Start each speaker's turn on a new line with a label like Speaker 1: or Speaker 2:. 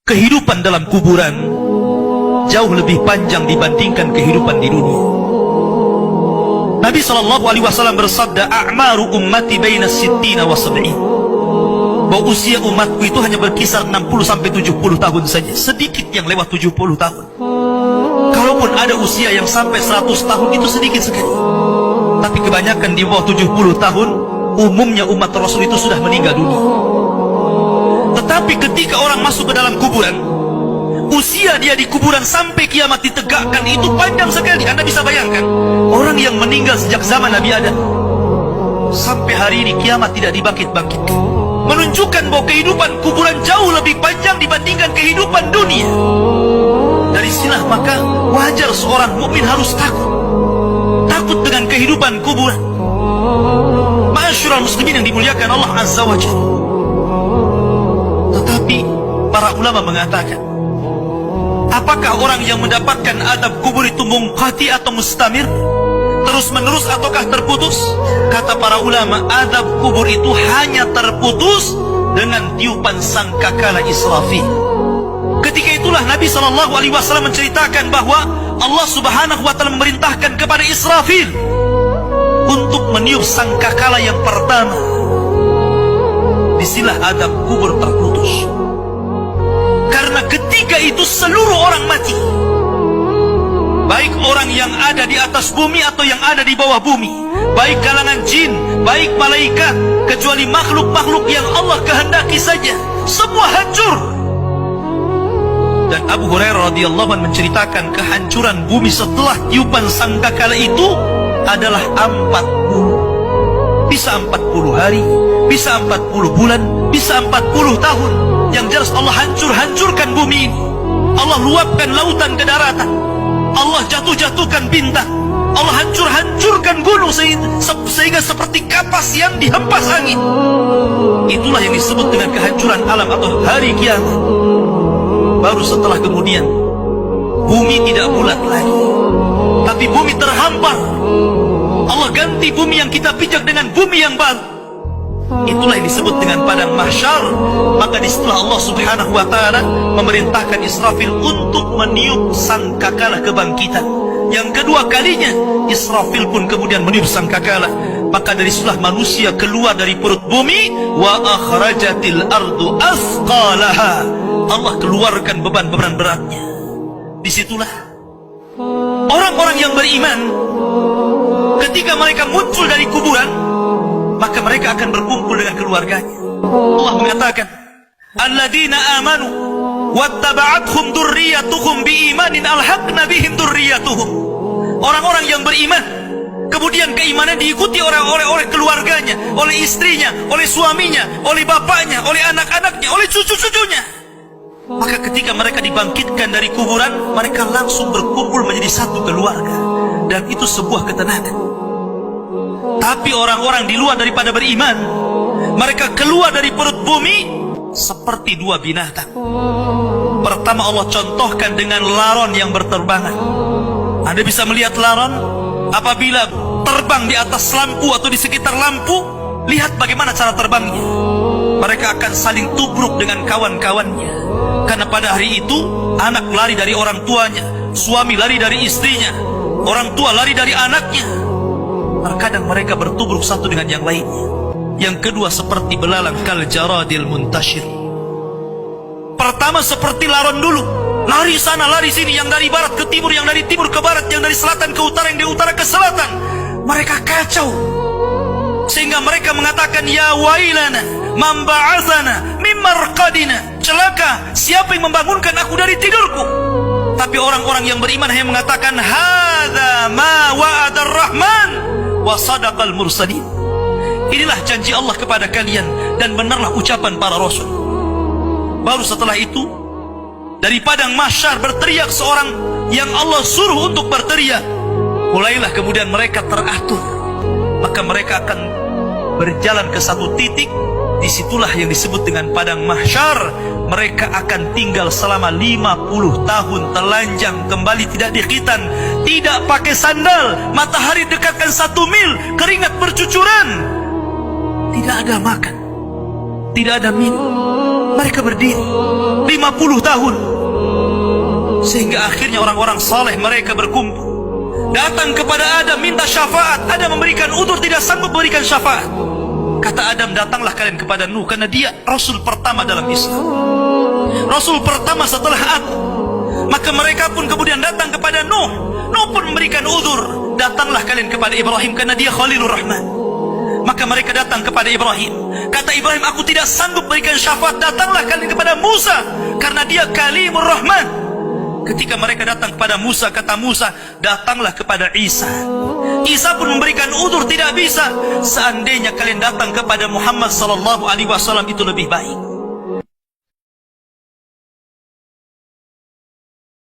Speaker 1: kehidupan dalam kuburan jauh lebih panjang dibandingkan kehidupan di dunia. Nabi SAW bersabda, "A'maru ummati baina sittina wa sab'in." Bahwa usia umatku itu hanya berkisar 60 sampai 70 tahun saja. Sedikit yang lewat 70 tahun. Kalaupun ada usia yang sampai 100 tahun, itu sedikit sekali. Tapi kebanyakan di bawah 70 tahun, umumnya umat Rasul itu sudah meninggal dunia. Tetapi ketika orang masuk ke dalam kuburan, usia dia di kuburan sampai kiamat ditegakkan itu panjang sekali. Anda bisa bayangkan, orang yang meninggal sejak zaman Nabi Adam sampai hari ini kiamat tidak dibangkit-bangkitkan, menunjukkan bahwa kehidupan kuburan jauh lebih panjang dibandingkan kehidupan dunia. Dari sinilah maka wajar seorang mukmin harus takut dengan kehidupan kuburan. Ma'asyiral muslimin yang dimuliakan Allah Azza wa Jalla. Tetapi para ulama mengatakan, apakah orang yang mendapatkan adab kubur itu munqati atau mustamir, terus menerus ataukah terputus? Kata para ulama, adab kubur itu hanya terputus dengan tiupan sangkakala Israfil. Ketika itulah Nabi SAW menceritakan bahwa Allah Subhanahu wa Ta'ala memerintahkan kepada Israfil untuk meniup sangkakala yang pertama. Disinilah adab kubur terputus. Karena ketika itu seluruh orang mati, baik orang yang ada di atas bumi atau yang ada di bawah bumi, baik kalangan jin, baik malaikat, kecuali makhluk-makhluk yang Allah kehendaki saja, semua hancur. Dan Abu Hurairah radhiyallahu anhu menceritakan kehancuran bumi setelah tiupan sangkakala itu adalah 40. Bisa 40 hari, bisa 40 bulan, bisa 40 tahun. Yang jelas Allah hancurkan bumi ini. Allah luapkan lautan ke daratan. Allah jatuhkan bintang. Allah hancurkan gunung sehingga seperti kapas yang dihempas angin. Itulah yang disebut dengan kehancuran alam atau hari kiamat. Baru setelah kemudian bumi tidak bulat lagi, tapi bumi terhampar. Allah ganti bumi yang kita pijak dengan bumi yang baru. Itulah yang disebut dengan padang mahsyar. Maka disitulah Allah Subhanahu wa Ta'ala memerintahkan Israfil untuk meniup sangkakala kebangkitan. Yang kedua kalinya Israfil pun kemudian meniup sangkakala. Maka dari situlah manusia keluar dari perut bumi. Wa akhrajatil ardu athqalaha. Allah keluarkan beban-beban beratnya. Disitulah orang-orang yang beriman, ketika mereka muncul dari kuburan, maka mereka akan berkumpul dengan keluarganya. Allah mengatakan, alladzina amanu wattaba'athum dzurriyyatuhum biimanin alhaqna bihim dzurriyyatuhum. Orang-orang yang beriman, kemudian keimanan diikuti oleh keluarganya, oleh istrinya, oleh suaminya, oleh bapaknya, oleh anak-anaknya, oleh cucu-cucunya. Maka ketika mereka dibangkitkan dari kuburan, mereka langsung berkumpul menjadi satu keluarga. Dan itu sebuah ketenangan. Tapi orang-orang di luar daripada beriman, mereka keluar dari perut bumi seperti dua binatang. Pertama Allah contohkan dengan laron yang berterbangan. Anda bisa melihat laron apabila terbang di atas lampu atau di sekitar lampu. Lihat bagaimana cara terbangnya. Mereka akan saling tubruk dengan kawan-kawannya. Karena pada hari itu anak lari dari orang tuanya, suami lari dari istrinya, orang tua lari dari anaknya. Terkadang mereka bertubruk satu dengan yang lainnya. Yang kedua seperti belalang kal jaradil muntashir. Pertama seperti laron dulu, lari sana lari sini, yang dari barat ke timur, yang dari timur ke barat, yang dari selatan ke utara, yang dari utara ke selatan. Mereka kacau sehingga mereka mengatakan, ya wailana man ba'atsana min marqadina. Celaka, siapa yang membangunkan aku dari tidurku? Tapi orang-orang yang beriman hanya mengatakan, hadza ma wa'adar rahman wa sadaqal mursalin. Inilah janji Allah kepada kalian dan benarlah ucapan para rasul. Baru setelah itu dari padang mahsyar berteriak seorang yang Allah suruh untuk berteriak. Mulailah kemudian mereka teratur. Maka mereka akan berjalan ke satu titik. Disitulah yang disebut dengan padang mahsyar. Mereka akan tinggal selama 50 tahun telanjang, kembali tidak dikhitan, tidak pakai sandal, matahari dekatkan 1 mil, keringat bercucuran, tidak ada makan, tidak ada minum, Mereka berdiri 50 tahun. Sehingga akhirnya orang-orang saleh mereka berkumpul, datang kepada Adam minta syafaat. Adam memberikan udzur, tidak sanggup memberikan syafaat. Kata Adam, datanglah kalian kepada Nuh, karena dia Rasul pertama dalam Islam, Rasul pertama setelah aku. Maka mereka pun kemudian datang kepada Nuh. Nuh pun memberikan udzur, datanglah kalian kepada Ibrahim, karena dia Khalilur Rahman. Maka mereka datang kepada Ibrahim. Kata Ibrahim, aku tidak sanggup berikan syafaat, datanglah kalian kepada Musa, karena dia Kalimur Rahman. Ketika mereka datang kepada Musa, kata Musa, datanglah kepada Isa. Isa pun memberikan udzur, tidak bisa. Seandainya kalian datang kepada Muhammad sallallahu alaihi wasallam itu lebih baik.